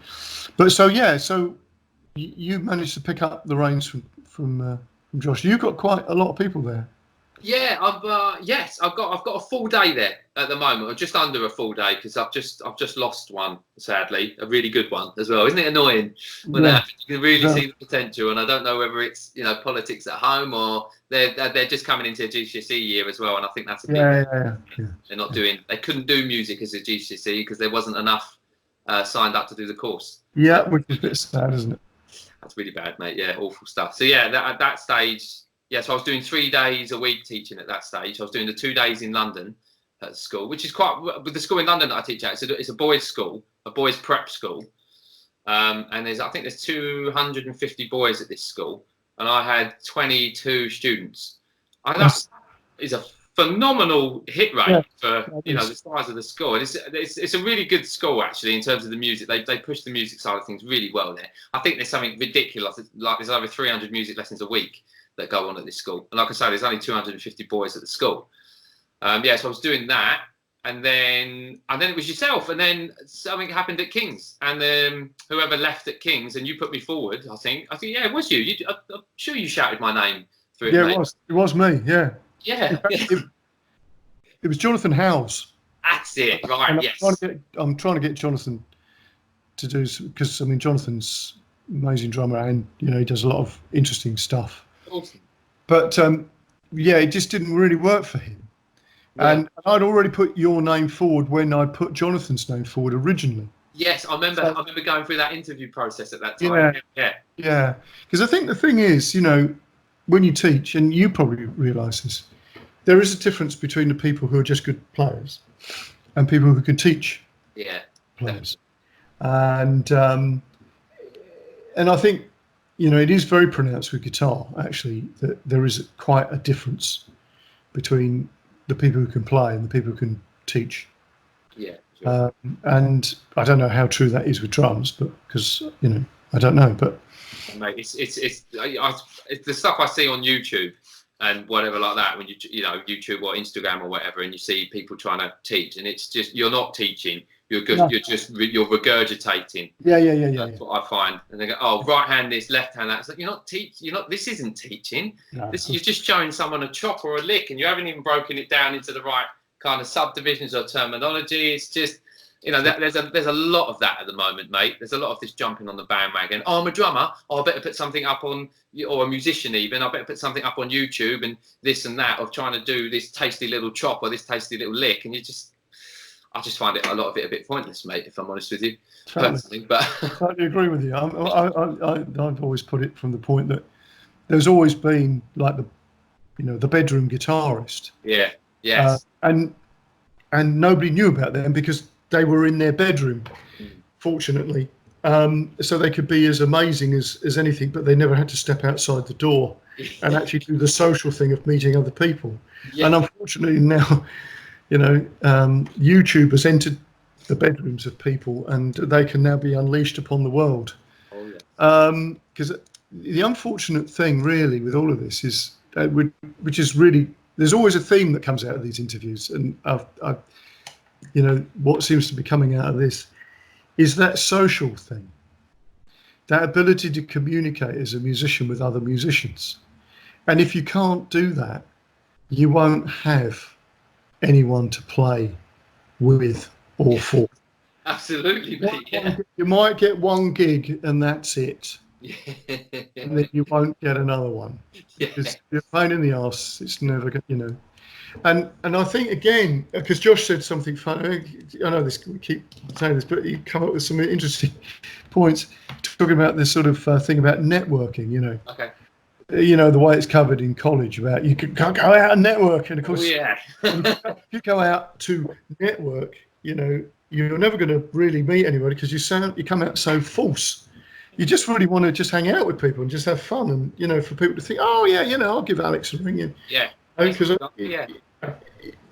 But so you managed to pick up the reins from Josh. You've got quite a lot of people there. Yeah, I've got a full day there at the moment, or just under a full day, because I've just lost one, sadly, a really good one as well. Isn't it annoying when that happens? You can really see the potential, and I don't know whether it's politics at home, or they're just coming into a GCSE year as well, and I think that's a big yeah. They couldn't do music as a GCSE because there wasn't enough signed up to do the course. Yeah, which is a bit sad, isn't it? That's really bad, mate. Yeah, awful stuff. So yeah, at that stage. Yeah, so I was doing 3 days a week teaching at that stage. I was doing the 2 days in London at the school, which is with the school in London that I teach at. It's a boys' school, a boys' prep school, and I think there's 250 boys at this school, and I had 22 students. And that is a phenomenal hit rate for the size of the school. And it's a really good school actually in terms of the music. They push the music side of things really well there. I think there's something ridiculous, like there's over 300 music lessons a week that go on at this school, and like I say, there's only 250 boys at the school. So I was doing that, and then it was yourself, and then something happened at King's, and then whoever left at King's, and you put me forward. I think it was you. I'm sure you shouted my name through. Yeah, it was me. Yeah. Yeah. It was Jonathan Howes. That's it, right? And yes. I'm trying to get Jonathan to do, because Jonathan's amazing drummer, and he does a lot of interesting stuff. Awesome. But it just didn't really work for him. Yeah. And I'd already put your name forward when I put Jonathan's name forward originally. Yes, I remember going through that interview process at that time. Yeah. Because I think the thing is, when you teach, and you probably realise this, there is a difference between the people who are just good players and people who can teach players. And I think, it is very pronounced with guitar, actually, that there is quite a difference between the people who can play and the people who can teach. Yeah. Sure. And I don't know how true that is with drums, but because, I don't know. But mate, it's the stuff I see on YouTube and whatever like that, when YouTube or Instagram or whatever, and you see people trying to teach, and it's just, you're not teaching. You're regurgitating. Yeah. That's what I find. And they go, "Oh, right hand this, left hand that." It's like, you're not teaching. This isn't teaching. No, you're just showing someone a chop or a lick, and you haven't even broken it down into the right kind of subdivisions or terminology. It's just, there's a lot of that at the moment, mate. There's a lot of this jumping on the bandwagon. Oh, I'm a drummer. Oh, I better put something up on, or a musician even. I better put something up on YouTube and this and that, of trying to do this tasty little chop or this tasty little lick, and I just find a lot of it a bit pointless, mate, if I'm honest with you. Personally, but I totally agree with you. I've always put it from the point that there's always been like the bedroom guitarist. Yeah. Yes. And nobody knew about them because they were in their bedroom, fortunately. So they could be as amazing as anything, but they never had to step outside the door and actually do the social thing of meeting other people. Yeah. And unfortunately now, YouTube has entered the bedrooms of people, and they can now be unleashed upon the world. Oh, yeah. Because the unfortunate thing, really, with all of this is, which is really, there's always a theme that comes out of these interviews, and what seems to be coming out of this is that social thing. that ability to communicate as a musician with other musicians. And if you can't do that, you won't have anyone to play with or for. Absolutely, mate. Yeah. You might get one gig and that's it. And then you won't get another one. Yeah. Because you're a pain in the arse. It's never going to, And I think, again, because Josh said something funny, I know this, we keep saying this, but he come up with some interesting points, talking about this sort of thing about networking, Okay. The way it's covered in college about you can't go out and network. And of course, yeah. if you go out to network, you're never going to really meet anybody because you come out so false. You just really want to just hang out with people and just have fun. And, for people to think, oh, yeah, I'll give Alex a ring. Yeah. Because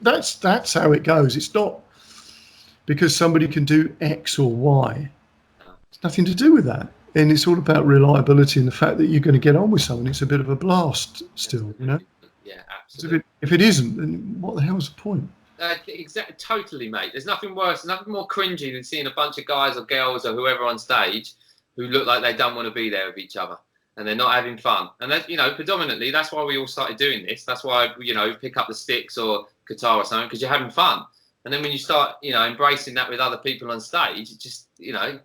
that's how it goes. It's not because somebody can do X or Y. It's nothing to do with that. And it's all about reliability and the fact that you're going to get on with someone. It's a bit of a blast still, Yeah, absolutely. If it isn't, then what the hell's the point? Exactly, totally, mate. There's nothing worse, nothing more cringy than seeing a bunch of guys or girls or whoever on stage who look like they don't want to be there with each other and they're not having fun. And that, predominantly, that's why we all started doing this. That's why, pick up the sticks or guitar or something, because you're having fun. And then when you start, embracing that with other people on stage, it just,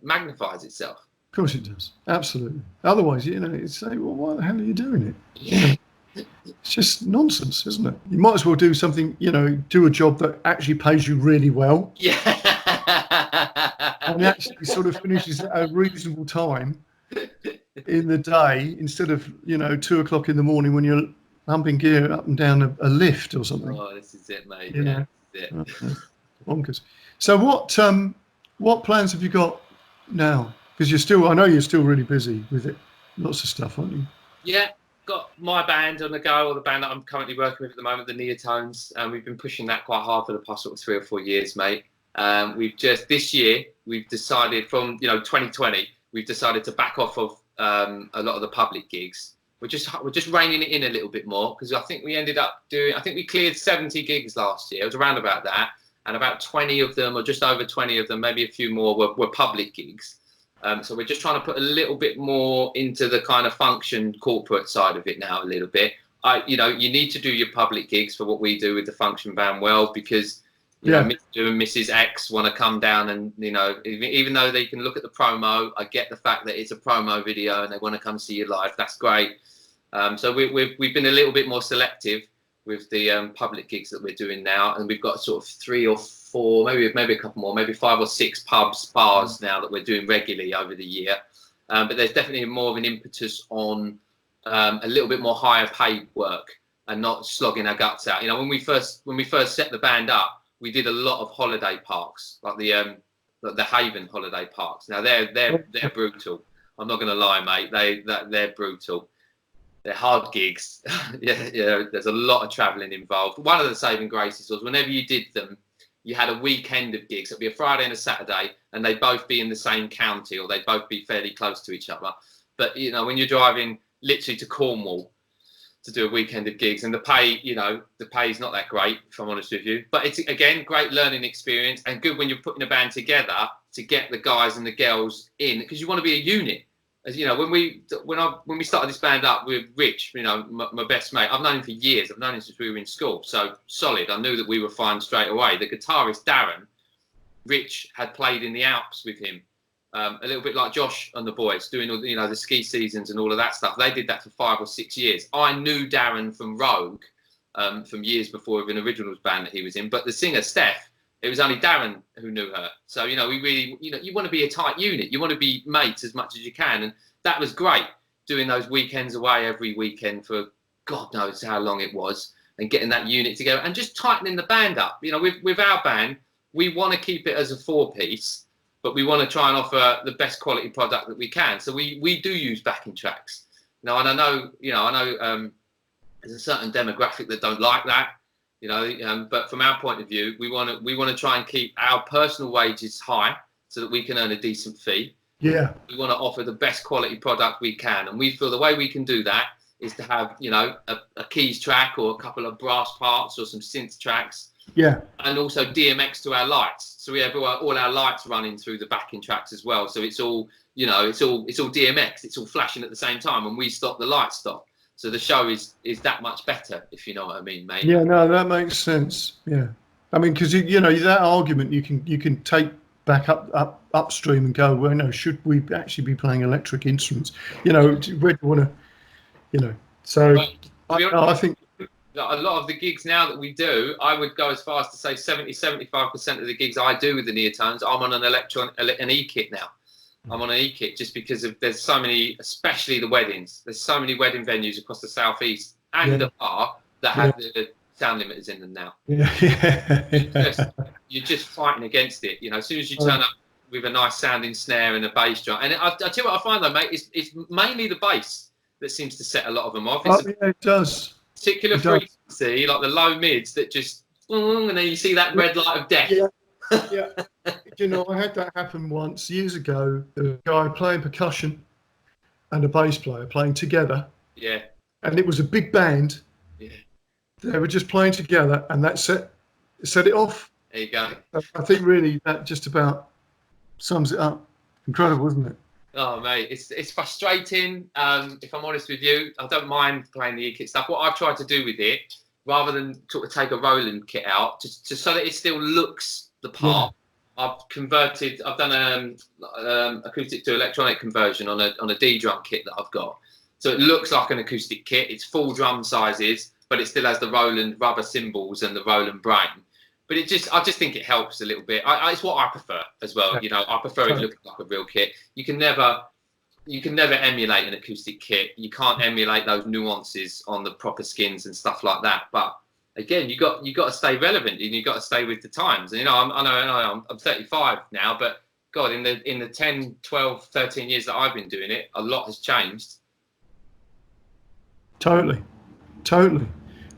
magnifies itself. Of course it does. Absolutely. Otherwise, it's like, well, why the hell are you doing it? Yeah. It's just nonsense, isn't it? You might as well do something, do a job that actually pays you really well. Yeah. And actually sort of finishes at a reasonable time in the day instead of, 2:00 in the morning when you're humping gear up and down a lift or something. Oh, this is it, mate. This is it. Bonkers. So what plans have you got now? Because I know you're still really busy with it. Lots of stuff, aren't you? Yeah, got my band on the go, or the band that I'm currently working with at the moment, the Neotones, and we've been pushing that quite hard for the past sort of 3 or 4 years, mate. This year we've decided from 2020 we've decided to back off of a lot of the public gigs. We're just reining it in a little bit more because I think we ended up we cleared 70 gigs last year. It was around about that, and about 20 of them, or just over 20 of them, maybe a few more, were public gigs. So we're just trying to put a little bit more into the kind of function corporate side of it now a little bit. You need to do your public gigs for what we do with the function band well, because Mr. and Mrs. X want to come down and, even though they can look at the promo, I get the fact that it's a promo video and they want to come see you live. That's great. So we've been a little bit more selective with the public gigs that we're doing now, and we've got sort of 3 or 4, maybe a couple more, maybe 5 or 6 bars now that we're doing regularly over the year. But there's definitely more of an impetus on a little bit more higher paid work and not slogging our guts out. When we first set the band up, we did a lot of holiday parks, like the Haven holiday parks. Now they're brutal. I'm not going to lie, mate. They're brutal. They're hard gigs. yeah. There's a lot of travelling involved. One of the saving graces was whenever you did them, you had a weekend of gigs. It'd be a Friday and a Saturday, and they'd both be in the same county, or they'd both be fairly close to each other. But when you're driving literally to Cornwall to do a weekend of gigs, and the pay is not that great, if I'm honest with you. But it's, again, great learning experience, and good when you're putting a band together to get the guys and the girls in, because you want to be a unit. As when we started this band up with Rich, my best mate, I've known him for years. I've known him since we were in school. So solid. I knew that we were fine straight away. The guitarist Darren, Rich had played in the Alps with him, a little bit like Josh and the boys, doing all the ski seasons and all of that stuff. They did that for 5 or 6 years. I knew Darren from Rogue, from years before with an originals band that he was in. But the singer Steph, it was only Darren who knew her. So, we really, you want to be a tight unit. You want to be mates as much as you can. And that was great, doing those weekends away every weekend for God knows how long it was, and getting that unit together and just tightening the band up. With our band, we want to keep it as a 4-piece, but we want to try and offer the best quality product that we can. So we do use backing tracks. And I know there's a certain demographic that don't like that. But from our point of view, we want to try and keep our personal wages high so that we can earn a decent fee. Yeah. We want to offer the best quality product we can, and we feel the way we can do that is to have a keys track or a couple of brass parts or some synth tracks. Yeah. And also DMX to our lights, so we have all our lights running through the backing tracks as well. So it's all you know, it's all DMX. It's all flashing at the same time. When we stop, the lights stop. So the show is that much better, if you know what I mean, mate. Yeah, no, that makes sense. Yeah, I mean, because you know that argument you can take back upstream and go, well, no, should we actually be playing electric instruments? You know, where do you want to, you know? So I think a lot of the gigs now that we do, I would go as far as to say 70-75% of the gigs I do with the neotones, I'm on an E-kit now. I'm on an E-kit just because there's so many, especially the weddings. There's so many wedding venues across the southeast and the bar that have the sound limiters in them now. You're just fighting against it. You know, as soon as you turn up with a nice sounding snare and a bass drum, and I tell you what I find though, mate, it's mainly the bass that seems to set a lot of them off. It does. Particular frequency, like the low mids that just, and then you see that red light of death. Yeah. You know, I had that happen once years ago. There was a guy playing percussion and a bass player playing together. Yeah. And it was a big band. Yeah. They were just playing together, and that set it off. There you go. I think really that just about sums it up. Incredible, isn't it? Oh, mate, it's frustrating. If I'm honest with you, I don't mind playing the E-kit stuff. What I've tried to do with it, rather than sort of take a Roland kit out, just so that it still looks the part, I've done acoustic to electronic conversion on a D drum kit that I've got. So it looks like an acoustic kit. It's full drum sizes, but it still has the Roland rubber cymbals and the Roland brain. But I just think it helps a little bit. It's what I prefer as well. You know, I prefer it looking like a real kit. You can never emulate an acoustic kit. You can't emulate those nuances on the proper skins and stuff like that. But again, you got to stay relevant and you got to stay with the times. And, you know, I know I'm 35 now, but God, in the 10, 12, 13 years that I've been doing it, a lot has changed. Totally.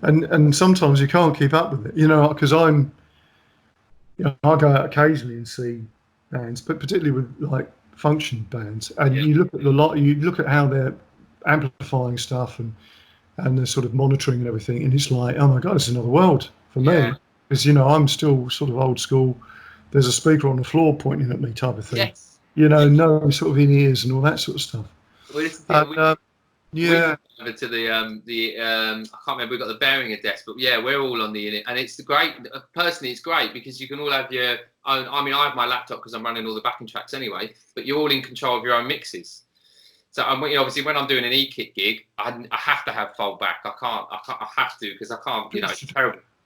And sometimes you can't keep up with it, you know, because I go out occasionally and see bands, but particularly with like function bands, and you look at how they're amplifying stuff and they're sort of monitoring and everything, and it's like, oh my God, it's another world for me, because, you know, I'm still sort of old school. There's a speaker on the floor pointing at me type of thing. Yes. You know, no sort of in ears and all that sort of stuff. Well, over to the I can't remember, we've got the Behringer desk, but yeah, we're all on the unit, and it's great. Personally, it's great because you can all have your own. I mean, I have my laptop because I'm running all the backing tracks anyway, but you're all in control of your own mixes. So obviously when I'm doing an E-kit gig, I have to have foldback. I have to, because I can't. You know, it's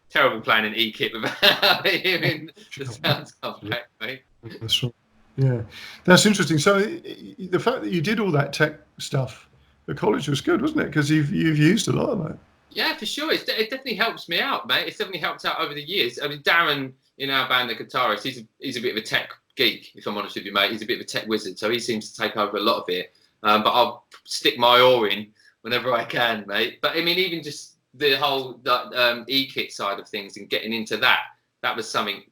terrible playing an E-kit without hearing the sounds come back, mate. That's right. Yeah, that's interesting. So the fact that you did all that tech stuff at college was good, wasn't it? Because you've used a lot of that. Yeah, for sure. It definitely helps me out, mate. It's definitely helped out over the years. I mean, Darren in our band, the guitarist, he's a bit of a tech geek, if I'm honest with you, mate. He's a bit of a tech wizard, so he seems to take over a lot of it. But I'll stick my oar in whenever I can, mate. But I mean, even just the whole E-kit side of things and getting into that was something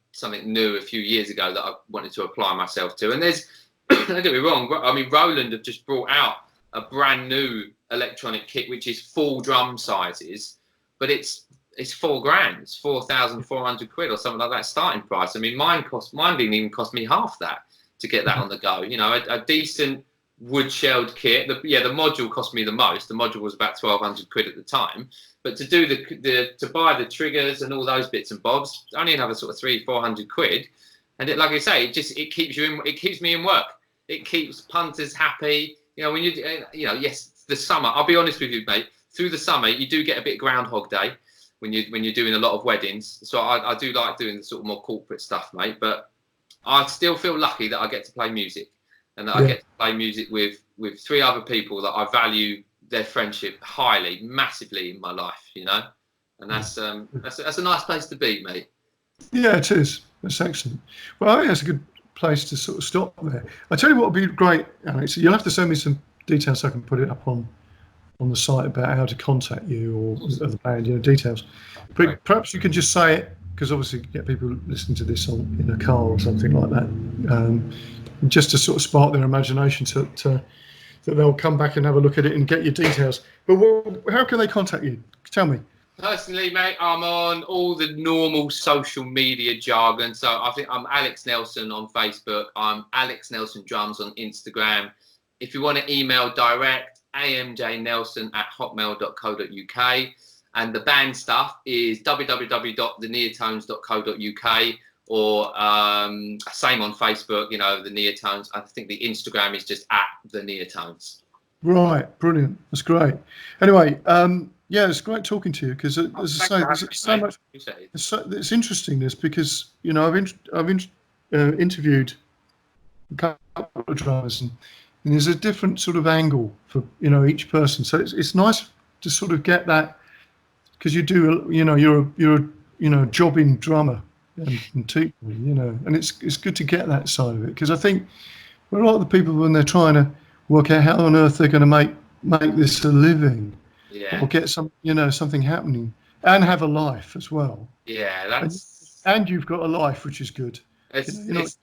new a few years ago that I wanted to apply myself to. And there's, don't get me wrong, I mean, Roland have just brought out a brand new electronic kit, which is full drum sizes, but it's $4,000, it's 4,400 quid or something like that starting price. I mean, mine didn't even cost me half that to get that on the go. You know, a decent wood shelled kit. The module cost me the most. The module was about 1,200 quid at the time, but to do to buy the triggers and all those bits and bobs, only another sort of 300-400 quid. And like I say, it keeps me in work. It keeps punters happy. You know, when yes, the summer, I'll be honest with you, mate, through the summer, you do get a bit of Groundhog Day when you're doing a lot of weddings. So I do like doing the sort of more corporate stuff, mate, but I still feel lucky that I get to play music and that I get to play music with 3 other people that I value their friendship highly, massively in my life, you know, and that's a nice place to be, mate. Yeah, it is. That's excellent. Well, I think that's a good place to sort of stop there. I tell you what would be great, Alex. You'll have to send me some details so I can put it up on the site about how to contact you or the band, you know, details. But right. Perhaps you can just say it, because obviously you get people listening to this in a car or something like that, just to sort of spark their imagination that they'll come back and have a look at it and get your details. But how can they contact you? Tell me. Personally, mate, I'm on all the normal social media jargon. So I think I'm Alex Nelson on Facebook. I'm Alex Nelson Drums on Instagram. If you want to email direct, amjnelson@hotmail.co.uk. And the band stuff is www.theneotones.co.uk, or same on Facebook, you know, the Neotones. I think the Instagram is just @the Neotones. Right, brilliant. That's great. Anyway, yeah, it's great talking to you because, as I say, there's so much. It's interesting this because I've interviewed a couple of drummers, and there's a different sort of angle for each person. So it's nice to sort of get that, because you do you're a jobbing drummer and teacher, and it's good to get that side of it, because I think a lot of the people, when they're trying to work out how on earth they're going to make this a living, or get something happening, and have a life as well. Yeah, and you've got a life, which is good. It's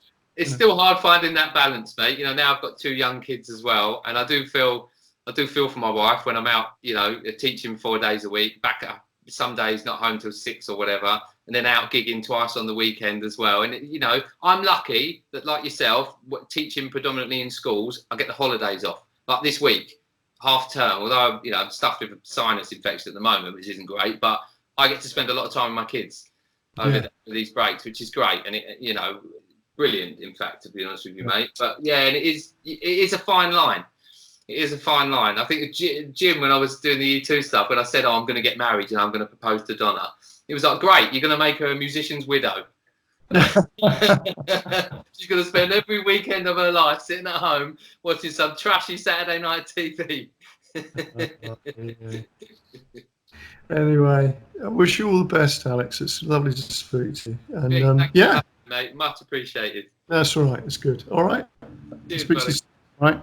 still hard finding that balance, mate. Now I've got 2 young kids as well, and I do feel for my wife when I'm out, teaching 4 days a week, back up some days not home till 6 or whatever, and then out gigging twice on the weekend as well. And I'm lucky that, like yourself, teaching predominantly in schools, I get the holidays off. Like this week, half term, although I'm stuffed with a sinus infection at the moment, which isn't great, but I get to spend a lot of time with my kids over these breaks, which is great. And brilliant, in fact, to be honest with you, mate. But yeah, and it is a fine line. It is a fine line. I think Jim, when I was doing the U2 stuff, when I said, I'm going to get married and I'm going to propose to Donna, he was like, great, you're going to make her a musician's widow. She's going to spend every weekend of her life sitting at home watching some trashy Saturday night TV. Anyway, I wish you all the best, Alex. It's lovely to speak to you. And thank you, mate. Much appreciated. That's all right. It's good. All right. Cheers, Speak to you soon. All right.